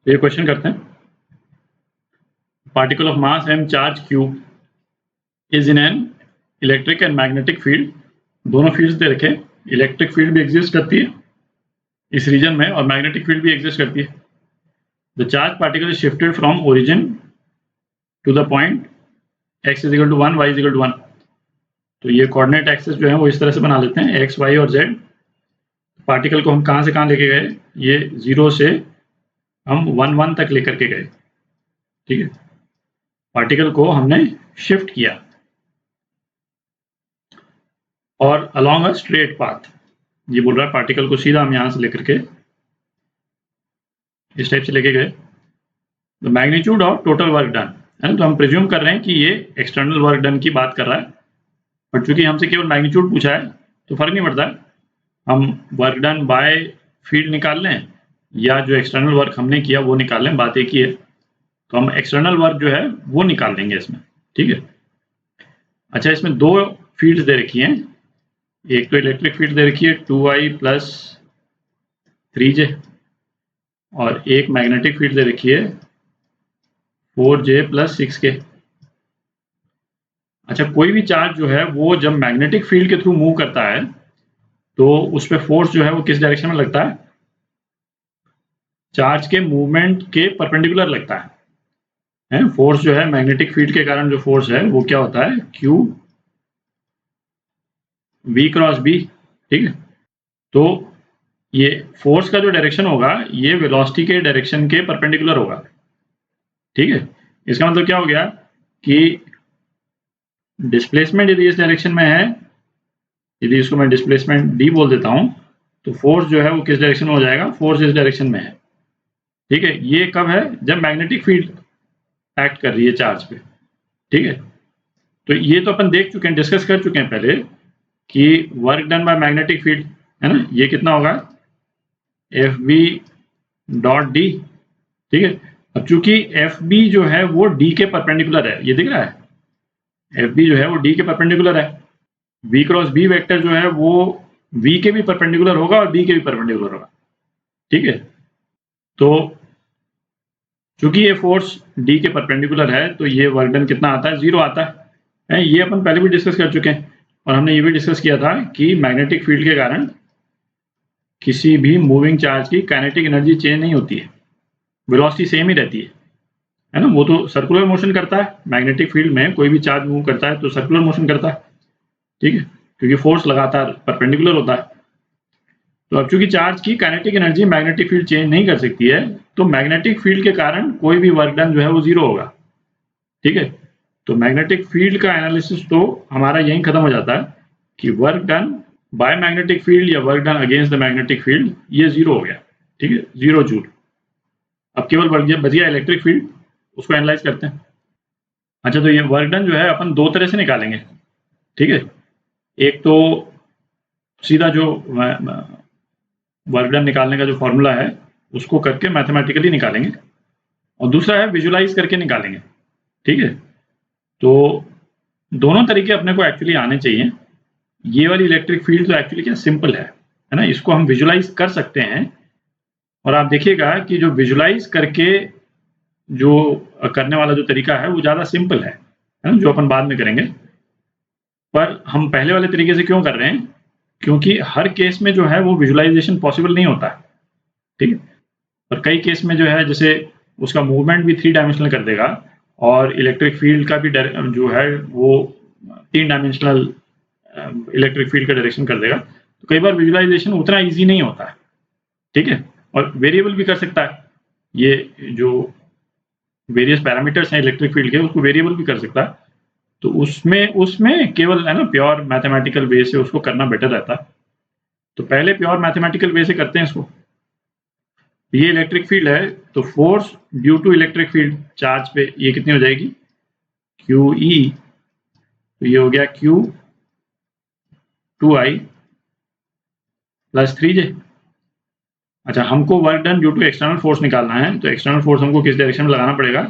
तो ये क्वेश्चन करते हैं, particle of mass m charge q is in an electric and magnetic field. दोनों फील्ड्स दे रखे, इलेक्ट्रिक फील्ड भी एग्जिस्ट करती है इस रीजन में और मैग्नेटिक फील्ड भी एग्जिस्ट करती है। The charge particle is shifted from origin to the point x is equal to 1, y is equal to 1। तो ये कोऑर्डिनेट एक्सेस जो है वो इस तरह से बना लेते हैं, x, y और z। पार्टिकल को हम कहाँ से कहाँ लेके गए, ये 0 से हम 1, 1 तक लेकर के गए। ठीक है, पार्टिकल को हमने शिफ्ट किया और अलोंग अ स्ट्रेट पाथ। ये बोल रहा है पार्टिकल को सीधा हम यहाँ से लेकर के इस टाइप से लेके गए। The magnitude of total work done है, तो हम प्रिज्यूम कर रहे हैं कि ये एक्सटर्नल वर्क डन की बात कर रहा है, बट चूंकि हमसे केवल मैग्नीट्यूड पूछा है तो फर्क नहीं पड़ता, हम वर्क डन बाय फील्ड निकाल लें या जो एक्सटर्नल वर्क हमने किया वो निकाल लें, बात एक ही है। तो हम एक्सटर्नल वर्क जो है वो निकाल लेंगे इसमें। ठीक है, अच्छा इसमें दो फील्ड्स दे रखी हैं, एक तो इलेक्ट्रिक फील्ड दे रखी है 2i प्लस 3j और एक मैग्नेटिक फील्ड दे रखी है 4j प्लस 6k। अच्छा, कोई भी चार्ज जो है वो जब मैग्नेटिक फील्ड के थ्रू मूव करता है तो उस पर फोर्स जो है वो किस डायरेक्शन में लगता है, चार्ज के मूवमेंट के परपेंडिकुलर लगता है। फोर्स जो है मैग्नेटिक फील्ड के कारण जो फोर्स है वो क्या होता है, q v क्रॉस b। ठीक है, तो ये फोर्स का जो डायरेक्शन होगा ये वेलोसिटी के डायरेक्शन के परपेंडिकुलर होगा। ठीक है, इसका मतलब क्या हो गया कि डिस्प्लेसमेंट यदि इस डायरेक्शन में है, यदि इसको मैं डिस्प्लेसमेंट d बोल देता हूं, तो फोर्स जो है वो किस डायरेक्शन में हो जाएगा, फोर्स इस डायरेक्शन में है। ठीक है, ये कब है, जब मैग्नेटिक फील्ड एक्ट कर रही है चार्ज पे। ठीक है, तो ये तो अपन देख चुके हैं, डिस्कस कर चुके हैं पहले कि work done by magnetic field है ना, ये कितना होगा FB डॉट डी। ठीक है, अब चूंकि FB जो है वो D के परपेंडिकुलर है, ये दिख रहा है FB जो है वो D के परपेंडिकुलर है, V क्रॉस B वेक्टर जो है वो V के भी परपेंडिकुलर होगा और B के भी परपेंडिकुलर होगा। ठीक है, तो चूंकि ये फोर्स D के परपेंडिकुलर है तो ये वर्क डन कितना आता है, 0 आता है। ये अपन पहले भी डिस्कस कर चुके हैं और हमने ये भी डिस्कस किया था कि मैग्नेटिक फील्ड के कारण किसी भी मूविंग चार्ज की काइनेटिक एनर्जी चेंज नहीं होती है, वेलोसिटी सेम ही रहती है ना। वो तो सर्कुलर मोशन करता है, मैग्नेटिक फील्ड में कोई भी चार्ज मूव करता है तो सर्कुलर मोशन करता है। ठीक है, क्योंकि फोर्स लगातार परपेंडिकुलर होता है। तो अब चूंकि चार्ज की kinetic energy magnetic field change नहीं कर सकती है, तो मैग्नेटिक फील्ड के कारण कोई भी वर्क डन जो है वो 0 होगा। ठीक है, तो मैग्नेटिक फील्ड का एनालिसिस तो हमारा यहीं खत्म हो जाता है कि work done by magnetic field या work done against the magnetic field, ये 0 हो गया। ठीक है, 0 जूल। अब केवल बच गया इलेक्ट्रिक फील्ड, उसको एनालाइज करते हैं। अच्छा, तो ये वर्क डन जो है अपन दो तरह से निकालेंगे। ठीक है, एक तो सीधा जो वर्क डन निकालने का जो फॉर्मूला है उसको करके मैथमेटिकली निकालेंगे, और दूसरा है विजुलाइज करके निकालेंगे। ठीक है, तो दोनों तरीके अपने को एक्चुअली आने चाहिए। ये वाली इलेक्ट्रिक फील्ड तो एक्चुअली क्या सिंपल है ना, इसको हम विजुलाइज कर सकते हैं। और आप देखिएगा कि जो विजुलाइज करके जो करने वाला जो तरीका है वो ज़्यादा सिंपल है ना, जो अपन बाद में करेंगे। पर हम पहले वाले तरीके से क्यों कर रहे हैं, क्योंकि हर केस में जो है वो विजुलाइजेशन पॉसिबल नहीं होता है। ठीक है, और कई केस में जो है जैसे उसका मूवमेंट भी 3 डायमेंशनल कर देगा और इलेक्ट्रिक फील्ड का भी जो है वो 3 डायमेंशनल इलेक्ट्रिक फील्ड का डायरेक्शन कर देगा, तो कई बार विजुलाइजेशन उतना ईजी नहीं होता है। ठीक है, और वेरिएबल भी कर सकता है, ये जो वेरियस पैरामीटर्स हैं इलेक्ट्रिक फील्ड के उसको वेरिएबल भी कर सकता है। तो उसमें केवल है ना प्योर मैथमेटिकल वे से उसको करना बेटर रहता है। तो पहले प्योर मैथमेटिकल वे से करते हैं इसको। ये इलेक्ट्रिक फील्ड है, तो force due to electric field charge पे ये कितनी हो जाएगी, QE। तो ये हो गया Q 2i प्लस 3j। अच्छा, हमको work done due to external force निकालना है, तो एक्सटर्नल फोर्स हमको किस डायरेक्शन में लगाना पड़ेगा,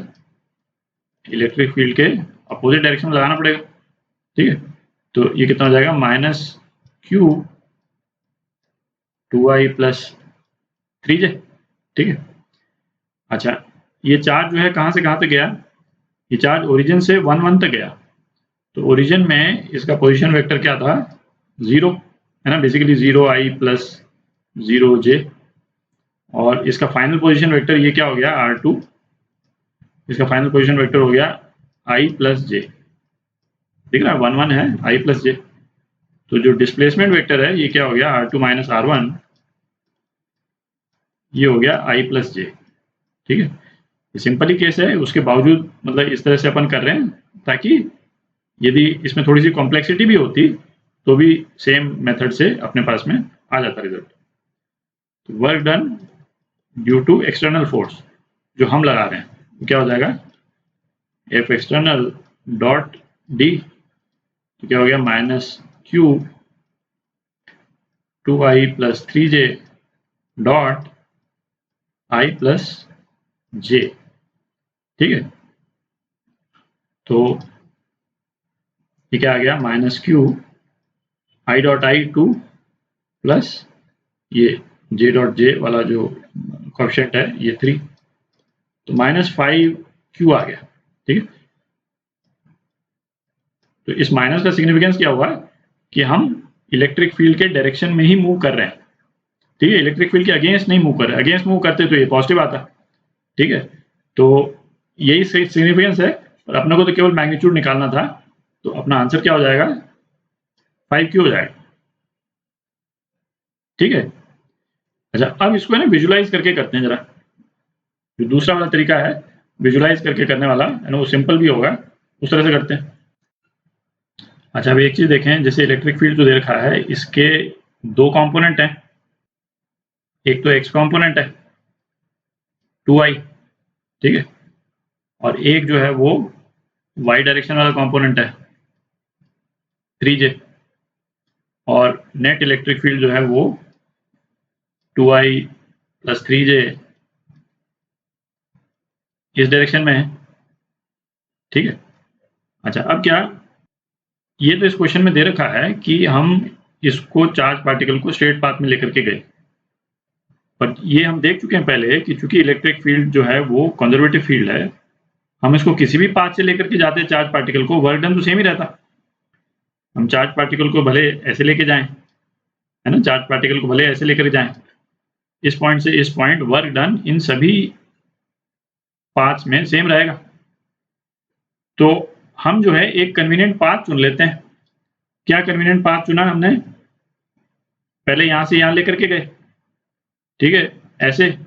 इलेक्ट्रिक फील्ड के अपोजिट डायरेक्शन में लगाना पड़ेगा। ठीक है, तो ये कितना हो जाएगा, -Q 2i प्लस 3j। ठीक है, अच्छा, ये चार्ज जो है कहाँ से कहाँ तक गया? ये चार्ज ओरिजिन से 1 1 तक गया। तो ओरिजिन में इसका पोजीशन वेक्टर क्या था? 0 है ना, बेसिकली 0i प्लस 0j। और इसका फाइनल पोजीशन वेक्टर ये क्या हो गया? R2। इसका फाइनल पोजीशन वेक्टर हो गया i प्लस j। ठीक है ना, 1 1 है, i प्लस j। तो जो डिस्प्लेसमेंट वेक्टर है ये क्या हो गया? R2 माइनस R1, ये हो गया i प्लस j। ठीक है, ये सिंपल ही केस है, उसके बावजूद मतलब इस तरह से अपन कर रहे हैं ताकि यदि इसमें थोड़ी सी कॉम्प्लेक्सिटी भी होती तो भी सेम मेथड से अपने पास में आ जाता रिजल्ट। तो work done due to external force जो हम लगा रहे हैं वो क्या हो जाएगा? एफ एक्सटर्नल डॉट डी, तो क्या हो गया? Minus Q 2i plus 3j dot i plus j। ठीक है, तो ये क्या आ गया? Minus Q i dot I 2 plus ये j डॉट j वाला जो कोएफिशिएंट है ये 3, तो माइनस 5q आ गया। ठीक है, तो इस माइनस का सिग्निफिकेंस क्या हुआ कि हम इलेक्ट्रिक फील्ड के डायरेक्शन में ही मूव कर रहे हैं। ठीक है, इलेक्ट्रिक फील्ड के अगेंस्ट नहीं मूव कर रहे, अगेंस्ट मूव करते तो ये पॉजिटिव आता। ठीक है, तो यही सिग्निफिकेंस है और अपने को तो केवल मैग्नीट्यूड निकालना था, तो अपना आंसर क्या हो जाएगा? 5q हो जाएगा। ठीक है, अच्छा अब इसको है ना विजुलाइज करके करते हैं जरा। जो दूसरा वाला तरीका है विजुलाइज करके करने वाला है ना, वो सिंपल भी होगा, उस तरह से करते हैं। अच्छा, अब एक चीज देखें, जैसे इलेक्ट्रिक फील्ड जो दे रखा है इसके दो कंपोनेंट हैं, एक तो x कंपोनेंट है 2i, ठीक है, और एक जो है वो y डायरेक्शन वाला कंपोनेंट है 3j। और नेट इलेक्ट्रिक फील्ड जो है वो 2i प्लस 3j इस डायरेक्शन में है। ठीक है, अच्छा अब क्या, ये तो इस क्वेश्चन में दे रखा है कि हम इसको चार्ज पार्टिकल को स्ट्रेट पाथ में लेकर के गए, पर ये हम देख चुके हैं पहले कि चूंकि इलेक्ट्रिक फील्ड जो है वो कंजर्वेटिव फील्ड है, हम इसको किसी भी पाथ से लेकर के जाते हैं चार्ज पार्टिकल को, वर्क डन तो सेम ही रहता। हम चार्ज पार्टिकल को भले ऐसे लेके जाएं, है ना, चार्ज पार्टिकल को भले ऐसे लेकर जाएं, इस पॉइंट से इस पॉइंट, वर्क डन इन सभी पाथ्स में सेम रहेगा। तो हम जो है एक कन्वीनियंट पाथ चुन लेते हैं। क्या कन्वीनियंट पाथ चुना हमने? पहले यहां से यहां लेकर के गए, ठीक है, ऐसे,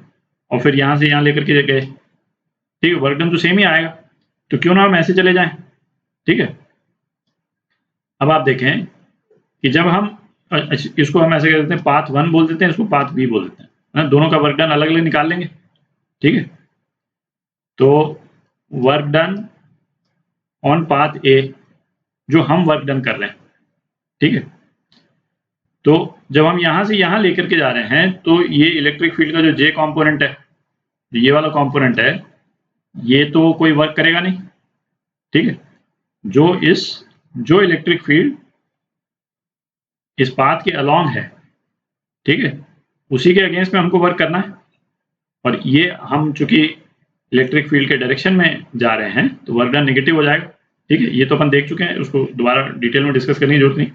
और फिर यहां से यहां लेकर के गए। ठीक है, वर्क डन तो सेम ही आएगा, तो क्यों ना हम ऐसे चले जाएं। ठीक है, अब आप देखें कि जब हम इसको हम ऐसे कह देते हैं, पाथ 1 बोल देते हैं, इसको पाथ बी बोल देते हैं, ना, दोनों का वर्क डन अलग अलग निकाल लेंगे। ठीक है, तो वर्क डन ऑन पाथ ए जो हम वर्क डन कर रहे हैं, ठीक है, तो जब हम यहां से यहां लेकर के जा रहे हैं तो ये इलेक्ट्रिक फील्ड का जो जे कंपोनेंट है, ये वाला कंपोनेंट है, ये तो कोई वर्क करेगा नहीं। ठीक है, जो इलेक्ट्रिक फील्ड इस पाथ के अलोंग है, ठीक है, उसी के अगेंस्ट में हमको वर्क करना है। और ये हम चूंकि इलेक्ट्रिक फील्ड के डायरेक्शन में जा रहे हैं तो वर्क डन नेगेटिव हो जाएगा। ठीक है, ये तो अपन देख चुके हैं, उसको दोबारा डिटेल में डिस्कस करने की जरूरत नहीं।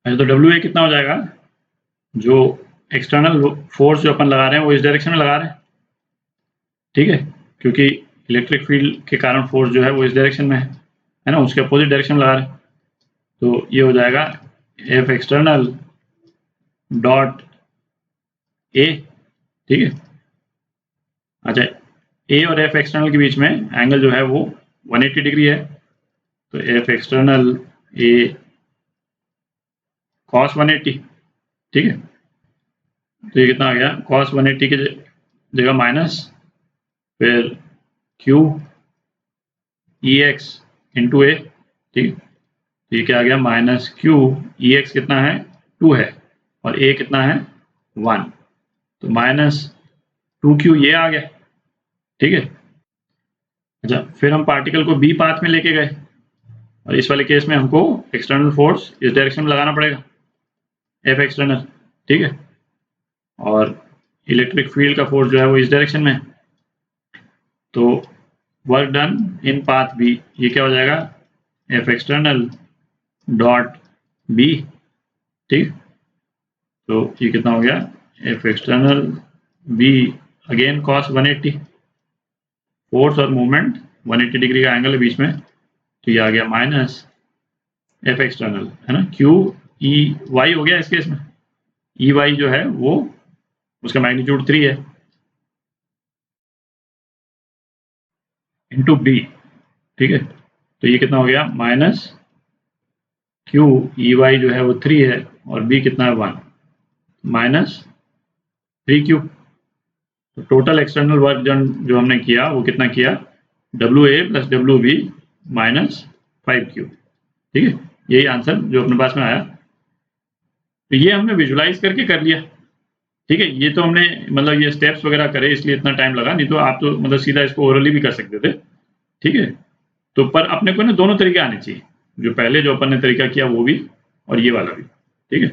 अच्छा, तो डब्ल्यू ए कितना हो जाएगा? जो एक्सटर्नल फोर्स जो अपन लगा रहे हैं वो इस डायरेक्शन में लगा रहे हैं, ठीक है, क्योंकि इलेक्ट्रिक फील्ड के कारण फोर्स जो है वो इस डायरेक्शन में है ना, उसके अपोजिट डायरेक्शन में लगा रहे हैं। तो ये हो जाएगा एफ एक्सटर्नल डॉट ए। ठीक है, अच्छा, ए और एफ एक्सटर्नल के बीच में एंगल जो है वो 180 डिग्री है, तो एफ एक्सटर्नल ए कॉस 180। ठीक है, तो ये कितना आ गया? कॉस 180 की जगह माइनस, फिर क्यू ई एक्स इंटू ए। ठीक है, तो ये क्या आ गया? माइनस क्यू ई एक्स कितना है? 2 है, और ए कितना है? 1, तो माइनस 2q ये आ गया। ठीक है, अच्छा, फिर हम पार्टिकल को बी पाथ में लेके गए, और इस वाले केस में हमको एक्सटर्नल फोर्स इस डायरेक्शन में लगाना पड़ेगा, एफ एक्सटर्नल। ठीक है, और इलेक्ट्रिक फील्ड का फोर्स जो है वो इस डायरेक्शन में है, तो work done in path B, ये क्या हो जाएगा, एफ एक्सटर्नल डॉट बी, ठीक। तो ये कितना हो गया, F external B again cos 180, force और मूवमेंट 180 डिग्री का एंगल है बीच में, तो ये आ गया माइनस एफ एक्सटर्नल, है ना, क्यू ई वाई हो गया इस केस में, ई वाई जो है वो उसका मैग्नीट्यूड 3 है इंटू बी, ठीक है। तो ये कितना हो गया, माइनस क्यू ई वाई जो है वो 3 है और बी कितना है 1, माइनस 3 क्यू। तो टोटल एक्सटर्नल वर्क डन जो हमने किया वो कितना किया, W A plus W B minus 5Q, ठीक है। यही आंसर जो अपने पास में आया। तो ये हमने विजुलाइज करके कर लिया, ठीक है। ये तो हमने मतलब ये स्टेप्स वगैरह करे इसलिए इतना टाइम लगा, नहीं तो आप तो मतलब सीधा इसको ओरली भी कर सकते थे, ठीक है। तो पर अपने को ना दोनों तरीके आने चाहिए, जो पहले जो अपन ने तरीका किया वो भी और ये वाला भी, ठीक है।